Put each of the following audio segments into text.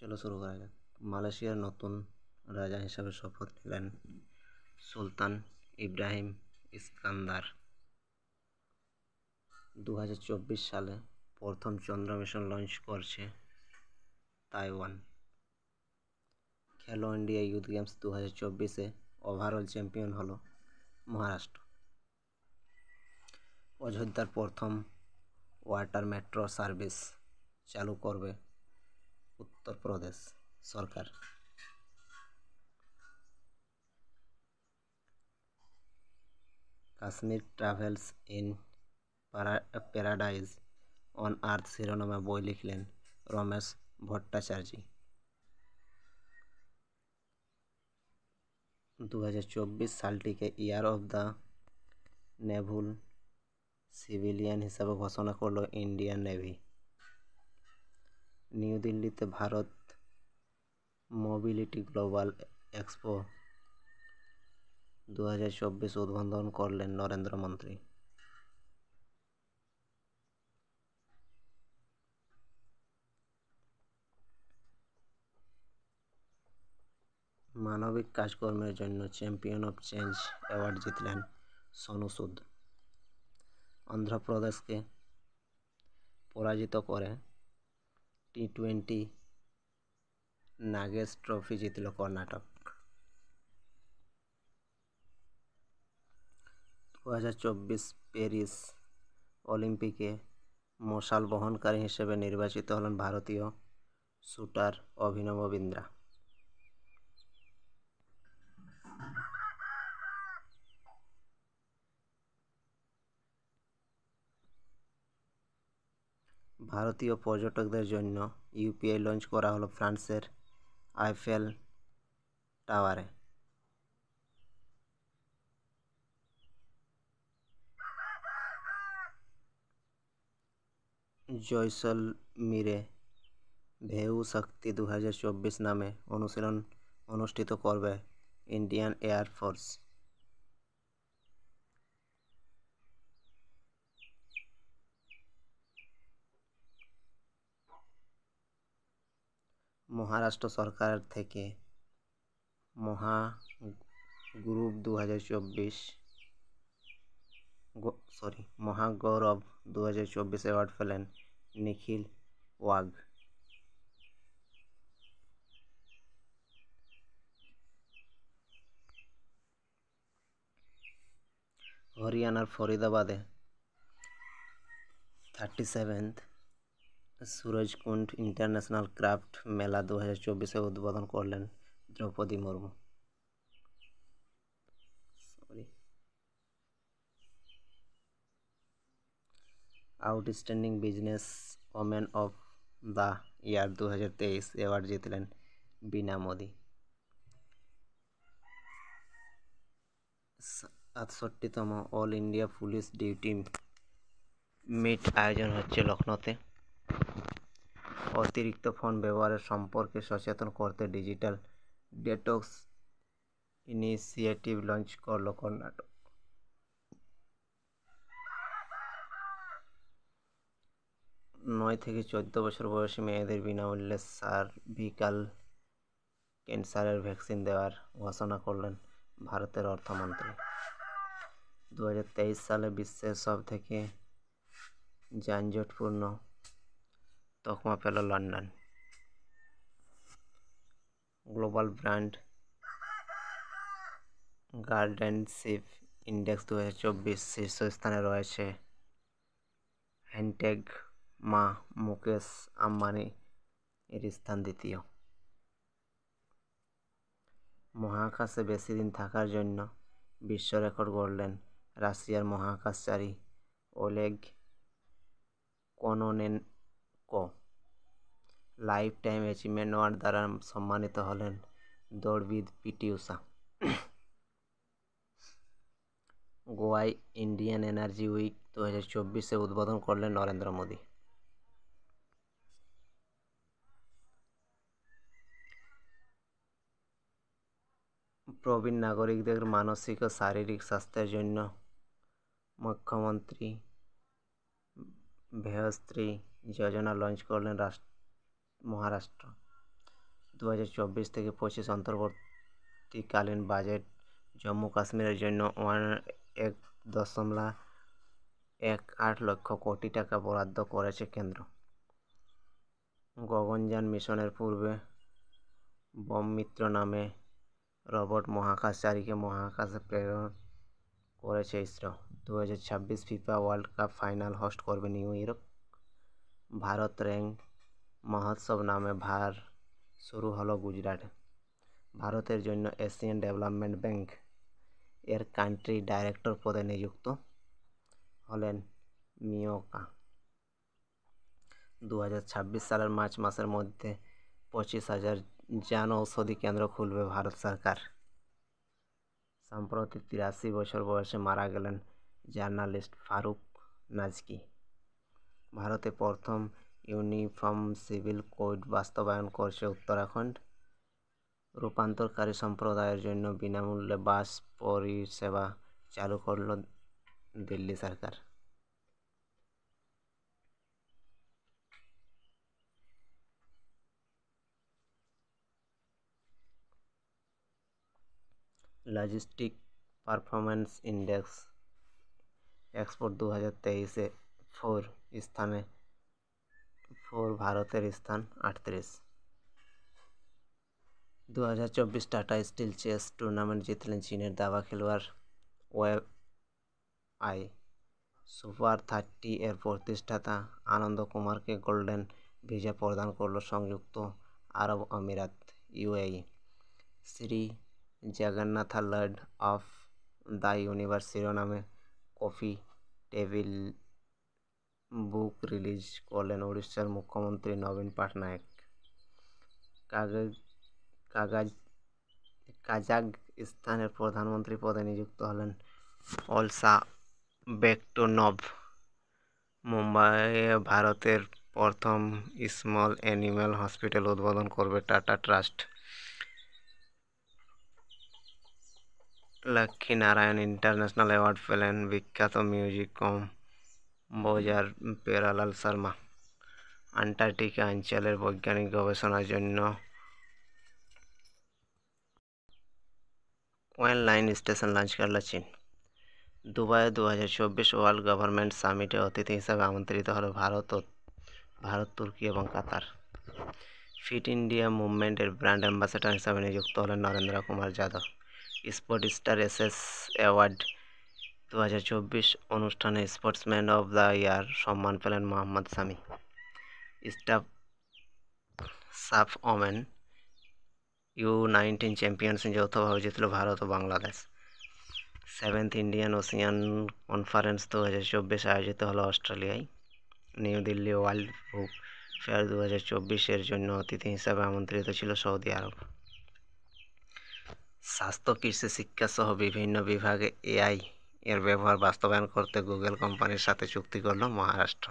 চলো শুরু করা যাক। মালয়েশিয়ার নতুন রাজা হিসাবে শপথ নিলেন সুলতান ইব্রাহিম ইস্কান্দার। 2024 সালে প্রথম চন্দ্র মিশন লঞ্চ করছে Taiwan. Khelo India youth games 2024-এ ওভারঅল চ্যাম্পিয়ন হলো মহারাষ্ট্র। অযোধ্যার প্রথম ওয়াটার মেট্রো সার্ভিস চালু করবে উত্তরপ্রদেশ সরকার। Kashmir travels in paradise on earth শিরোনামে বই লিখলেন রমেশ ভট্টাচার্য। 2024 সালটিকে year of the naval civilian হিসাবে ঘোষণা করল ইন্ডিয়ান নেভি। নিউ দিল্লিতে ভারত মোবিলিটি গ্লোবাল এক্সপো 2024 উদ্বোধন করলেন নরেন্দ্র মোদী। মানবিক কাজকর্মের জন্য চ্যাম্পিয়ন অফ চেঞ্জ অ্যাওয়ার্ড জিতলেন সোনু সুদ। অন্ধ্রপ্রদেশকে পরাজিত করে টি20 নাগেটস ট্রফি জিতল কর্ণাটক। 2024 প্যারিস অলিম্পিকে মশাল বহনকারী হিসেবে নির্বাচিত হলেন ভারতীয় শুটার অভিনব বিন্দ্রা। ভারতীয় পর্যটকদের জন্য ইউপিআই লঞ্চ করা হলো ফ্রান্সের আইফেল টাওয়ারে। জয়সলমীরে ভেউ শক্তি 2024 নামে অনুশীলন অনুষ্ঠিত করবে ইন্ডিয়ান এয়ার ফোর্স। মহারাষ্ট্র সরকার থেকে মহাগৌরব 2024 অ্যাওয়ার্ড পেলেন নিখিল ওয়াঘ। হরিয়ানার ফরিদাবাদে 37th সুরজকুণ্ড ইন্টারন্যাশনাল ক্রাফট মেলা 2024 উদ্বোধন করলেন Droupadi Murmu. Outstanding business women of the year 2023 award জিতলেন বীণা মোদী। 68তম all India police duty meet আয়োজন হচ্ছে লখনৌতে। অতিরিক্ত ফোন ব্যবহারের সম্পর্কে সচেতন করতে ডিজিটাল ডেটক্স ইনিশিয়েটিভ লঞ্চ করল কর্ণাটক। নয় থেকে 14 বছর বয়সী মেয়েদের বিনামূল্যে সার্ভিক্যাল ক্যান্সারের ভ্যাকসিন দেওয়ার ঘোষণা করলেন ভারতের অর্থমন্ত্রী। 2023 সালে বিশ্বের সব থেকে যানজটপূর্ণ তকমা পেল লন্ডন। গ্লোবাল ব্র্যান্ড গার্ডেনশিপ ইন্ডেক্স 2024 শীর্ষস্থানে রয়েছে হ্যান্ডটেগ মা মুকেশ আম্বানি এর স্থান দ্বিতীয়। মহাকাশে বেশি দিন থাকার জন্য বিশ্ব রেকর্ড গড়লেন রাশিয়ার মহাকাশচারী Oleg Kononenko. Lifetime achievement award দ্বারা সম্মানিত হলেন দৌড়বিদ পিটি ঊষা। গোয়ায় ইন্ডিয়ান এনার্জি উইক 2024 উদ্বোধন করলেন নরেন্দ্র মোদী। প্রবীণ নাগরিকদের মানসিক ও শারীরিক স্বাস্থ্যের জন্য মুখ্যমন্ত্রী ভেয়শ্রী যোজনা লঞ্চ করলেন মহারাষ্ট্র। 2024 থেকে 25 অন্তর্বর্তীকালীন বাজেট জম্মু কাশ্মীরের জন্য 1.18 লক্ষ কোটি টাকা বরাদ্দ করেছে কেন্দ্র। গগনযান মিশনের পূর্বে বমমিত্র নামে রোবট মহাকাশচারীকে মহাকাশে প্রেরণ করেছে ISRO. 2026 FIFA world cup final host করবে নিউ ইয়র্ক। ভারত র্যাঙ্ক মহোৎসব নামে ভার শুরু হলো গুজরাটে। ভারতের জন্য এশিয়ান ডেভেলপমেন্ট ব্যাংক এর কান্ট্রি ডাইরেক্টর পদে নিযুক্ত হলেন মিওকা। 2026 সালের মার্চ মাসের মধ্যে 25,000 জন ঔষধি কেন্দ্র খুলবে ভারত সরকার। সম্প্রতি 83 বছর বয়সে মারা গেলেন জার্নালিস্ট ফারুক নাজকি। ভারতে প্রথম ইউনিফর্ম সিভিল কোড বাস্তবায়ন করছে উত্তরাখণ্ড। রূপান্তরকারী সম্প্রদায়ের জন্য বিনামূল্যে বাস পরিষেবা চালু করল দিল্লি সরকার। লজিস্টিক পারফরম্যান্স ইন্ডেক্স এক্সপোর্ট 2023-এ ভারতের স্থান 38। 2024 টাটা স্টিল চেস টুর্নামেন্ট জিতলেন চীনের দাবা খেলোয়াড় ওয়েই। সুপার 30 এর প্রতিষ্ঠাতা আনন্দ কুমারকে গোল্ডেন ভিসা প্রদান করল সংযুক্ত আরব আমিরাত UAE. Shri Jagannatha lord of the universe শিরোনামে কফি টেবিল বুক রিলিজ করলেন উড়িষ্যার মুখ্যমন্ত্রী নবীন পটনায়ক। কাজাখস্তানের প্রধানমন্ত্রী পদে নিযুক্ত হলেন ওলসা বেকটুনভ। মুম্বাইয়ে ভারতের প্রথম স্মল অ্যানিম্যাল হসপিটাল উদ্বোধন করবে tata trust. Lakshminarayan international award পেলেন বিখ্যাত মিউজিক কম্পোজার পেয়ারলাল শর্মা। আন্টার্কটিকা অঞ্চলের বৈজ্ঞানিক গবেষণার জন্য ওয়েন লাইন স্টেশন লঞ্চ করল চীন। দুবাইয়ে 2024 ওয়ার্ল্ড গভর্নমেন্ট সামিটে অতিথি হিসেবে আমন্ত্রিত হলো ভারত, তুর্কি এবং কাতার। ফিট ইন্ডিয়া মুভমেন্টের ব্র্যান্ড অ্যাম্বাসেডর হিসেবে নিযুক্ত হলেন Narendra Kumar Yadav. Sport star SS award 2024 অনুষ্ঠানে স্পোর্টসম্যান অব দ্য ইয়ার সম্মান পেলেন মোহাম্মদ শামি। সাফ ওমেন U19 চ্যাম্পিয়নশিপ যৌথভাবে জিতল ভারত ও Bangladesh. 7th Indian ocean conference 2024 আয়োজিত হলো অস্ট্রেলিয়ায়। New Delhi world book fair 2024 এর জন্য অতিথি হিসেবে আমন্ত্রিত ছিল সৌদি আরব। স্বাস্থ্য, কৃষি, শিক্ষা সহ বিভিন্ন বিভাগে AI এর ব্যবহার বাস্তবায়ন করতে গুগল কোম্পানির সাথে চুক্তি করল মহারাষ্ট্র।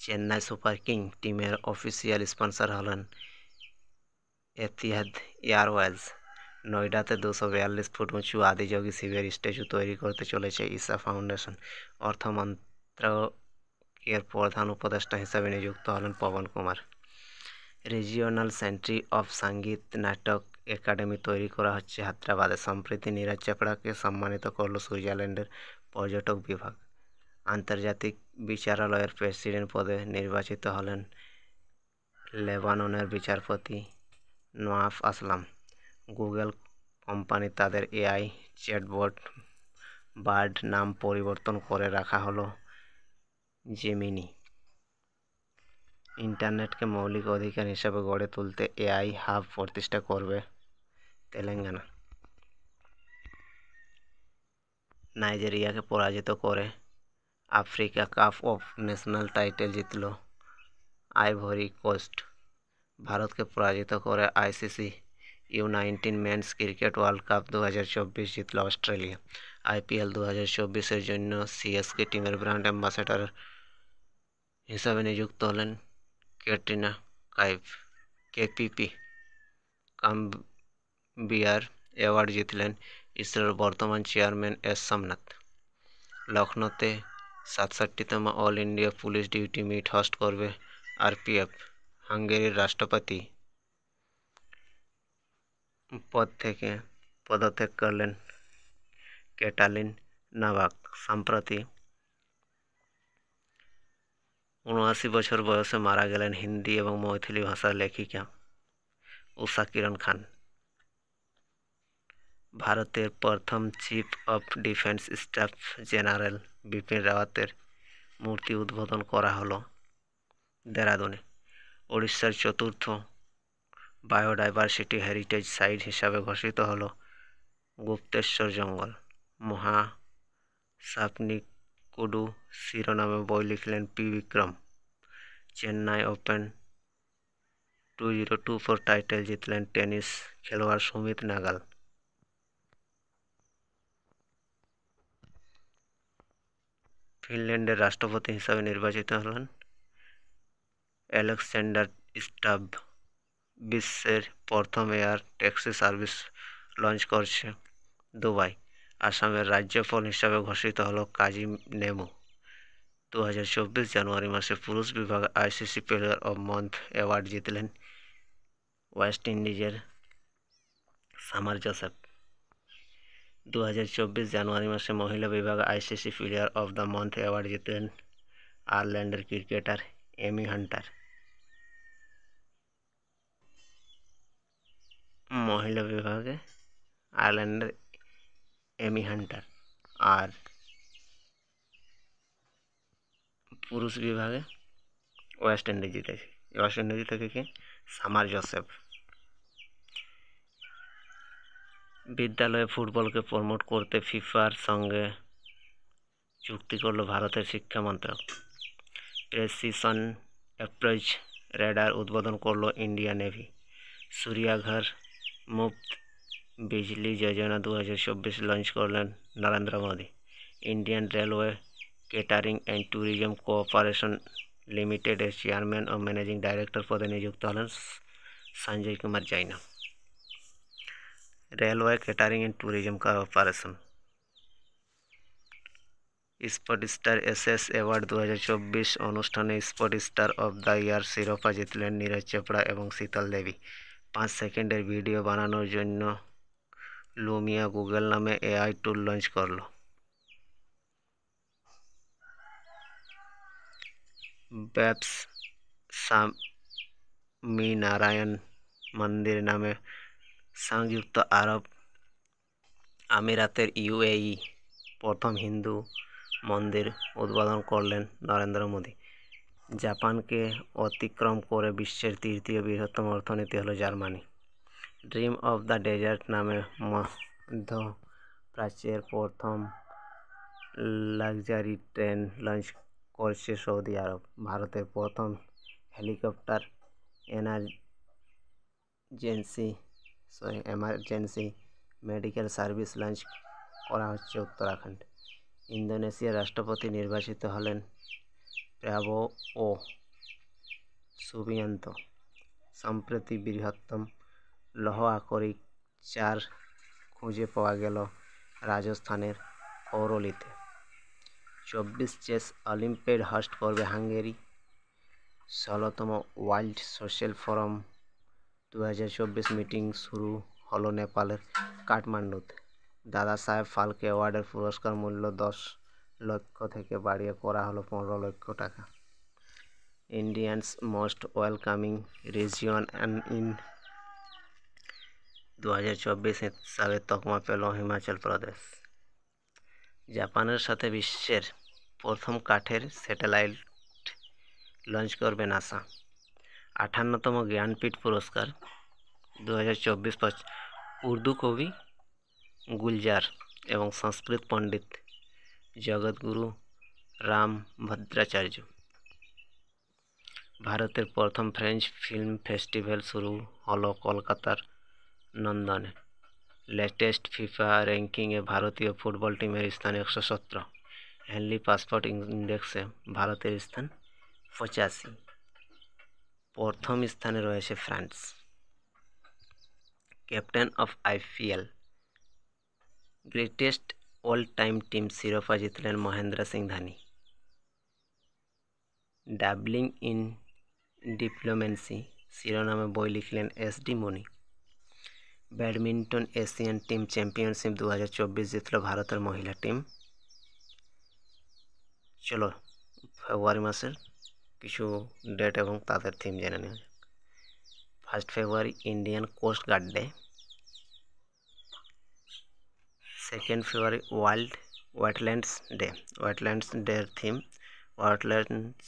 চেন্নাই সুপার কিং টিমের অফিসিয়াল স্পন্সর হলেন এতিহাদ এয়ারওয়েজ। নয়ডাতে 242 ফুট উঁচু আদিযোগী শিবের স্ট্যাচু তৈরি করতে চলেছে ঈশা ফাউন্ডেশন। অর্থ মন্ত্রকের প্রধান উপদেষ্টা হিসেবে নিযুক্ত হলেন Pawan Kumar. Regional centre of Sangeet Natak academy তৈরি করা হচ্ছে হায়দ্রাবাদে। সম্প্রতি নীরজ চোপড়াকে সম্মানিত করল সুইজারল্যান্ডের পর্যটক বিভাগ। আন্তর্জাতিক বিচারালয়ের প্রেসিডেন্ট পদে নির্বাচিত হলেন লেবাননের বিচারপতি নওয়াফ আসলাম। গুগল কোম্পানি তাদের AI চ্যাটবট বার্ড নাম পরিবর্তন করে রাখা হলো জেমিনি। ইন্টারনেটকে মৌলিক অধিকার হিসেবে গড়ে তুলতে AI হাব প্রতিষ্ঠা করবে তেলেঙ্গানা। নাইজেরিয়াকে পরাজিত করে Africa cup of national title জিতল আইভরি কোস্ট। ভারতকে পরাজিত করে ICC U19 men's cricket world cup 2024 জিতল অস্ট্রেলিয়া। IPL 2024 এর জন্য CSK টিমের ব্র্যান্ড অ্যাম্বাসেডর হিসাবে নিযুক্ত হলেন ক্যাটরিনা কাইফ। KPP কামবিয়ার অ্যাওয়ার্ড জিতলেন ইসরোর বর্তমান চেয়ারম্যান S সোমনাথ। লখনৌতে 67তম all India police duty meet host করবে RPF। হাঙ্গেরির রাষ্ট্রপতি পদ থেকে পদত্যাগ করলেন ক্যাটালিন নাভাক। সম্প্রতি ৭৯ বছর বয়সে মারা গেলেন হিন্দি এবং মৈথিলি ভাষার লেখিকা উষা কিরণ খান। ভারতের প্রথম chief of defence staff general Bipin রাওয়াতের মূর্তি উদ্বোধন করা হলো দেরাদুনে। উড়িষ্যার চতুর্থ বায়োডাইভার্সিটি হেরিটেজ সাইট হিসাবে ঘোষিত হলো গুপ্তেশ্বর জঙ্গল। মহাসাপনিকুডু শিরোনামে বই লিখলেন P Vikram. Chennai open 2024 title জিতলেন টেনিস খেলোয়াড় সুমিত নাগাল। ফিনল্যান্ডের রাষ্ট্রপতি হিসাবে নির্বাচিত হলেন অ্যালেক্সান্ডার স্টাভ। বিশ্বের প্রথম এয়ার ট্যাক্সি সার্ভিস লঞ্চ করছে দুবাই। আসামের রাজ্যপাল হিসাবে ঘোষিত হলো কাজী নেমু। 2024 জানুয়ারি মাসে পুরুষ বিভাগে ICC player of month award জিতলেন ওয়েস্ট ইন্ডিজের সামার জোসেফ। 2024 জানুয়ারি মাসে মহিলা বিভাগে ICC player of the month award জিতলেন আয়ারল্যান্ডের ক্রিকেটার এমি হান্টার। মহিলা বিভাগে আয়ারল্যান্ডের এমি হান্টার আর পুরুষ বিভাগে ওয়েস্ট ইন্ডিজ জিতেছে। ওয়েস্ট ইন্ডিজ থেকে কি সামার জোসেফ। বিদ্যালয়ে ফুটবলকে প্রমোট করতে ফিফার সঙ্গে চুক্তি করল ভারতের শিক্ষা মন্ত্রক। প্রেসিশন অ্যাপ্রোচ রেডার উদ্বোধন করল ইন্ডিয়ান নেভি। सूर्याघर मुफ्त बिजली योजना 2024 लॉन्च करलें Narendra Modi. Indian railway catering and tourism cooperation limited chairman और मैनेजिंग डायरेक्टर पदे नियुक्त हलें Sanjay Kumar Jain. Railway catering and tourism cooperation sport star aces award 2024 अनुष्ठाने sport star of the year शिरोपा जितलें नीरज चोपड़ा और शीतल देवी। 5 सेकेंडर भिडियो बनानोर जन्य लुमिया गुगल नामे एआई टुल लॉन्च करलो। बेब्स स्वामीनारायण मंदिर नामे संयुक्त आरब आमिरातेर यूएई प्रथम हिंदू मंदिर उद्বোধন করলেন नरेंद्र मोदी। जापान के अतिक्रम करे विश्वेर तृतीय बृहत्तम अर्थनीति हलो Germany. Dream of the desert नामे मध्य प्राच्येर प्रथम लाक्सारि ट्रेन लॉन्च करছে सऊदी आरब। भारतेर प्रथम helicopter emergency medical service launch करा হচ্ছে उत्तराखंड। इंडोनेशिया राष्ट्रपति निर्वाचित हलें प्राबोवो सुबियांतो। सम्प्रति बृहत्तम लौह আকরিক 4 खुঁजे पाওয়া गेल राजस्थानेर करौलीते। 24 चेस ओलम्पियाड होस्ट करबे हांगेरी। 16तम वर्ल्ड सोशल फोराम 2024 मीटिंग शुरू हलो नेपालेर काठमांडूते। दादा साहेब फाल्के अवार्डर पुरस्कार मूल्य 10 लक्ष থেকে বাড়িয়ে করা হলো 15 লক্ষ টাকা। इंडियान्स मोस्ट वेलकामिंग रिजियन इन 2024 हिसाबे तकमा पेल हिमाचल प्रदेश। जापानेर साथे विश्वेर प्रथम काठेर सैटेलाइट लॉन्च करबे नासा। 58तम ज्ञानपीठ पुरस्कार 2024 उर्दू कवि गुलजार एवं संस्कृत पंडित जगतगुरु राम भद्राचार्य। भारतेर प्रथम फ्रेंच फिल्म फेस्टिवल शुरू हलो कलकातार नंदने। लेटेस्ट फीफा रैंकिंग भारतीय फुटबल टीमेर स्थान 117। हेनली पासपोर्ट इंडेक्से भारतेर स्थान 85। प्रथम स्थाने रयेछे France. Captain of IPL greatest all time team शिरोपा जितलें Mahendra Singh Dhoni. Dabbling in diplomacy शिरोनामे बई लिखलें SD Mani. Badminton Asian team championship 2024 জিতল ভারতের মহিলা টিম। চলো ফেব্রুয়ারি মাসের কিছু ডেট এবং তাদের থিম জেনে নেওয়া যাক। 1 ফেব্রুয়ারি ইন্ডিয়ান কোস্ট গার্ড ডে। 2 ফেব্রুয়ারি ওয়ার্ল্ড ওয়েটল্যান্ডস ডে। ওয়েটল্যান্ডস ডের থিম ওয়েটল্যান্ডস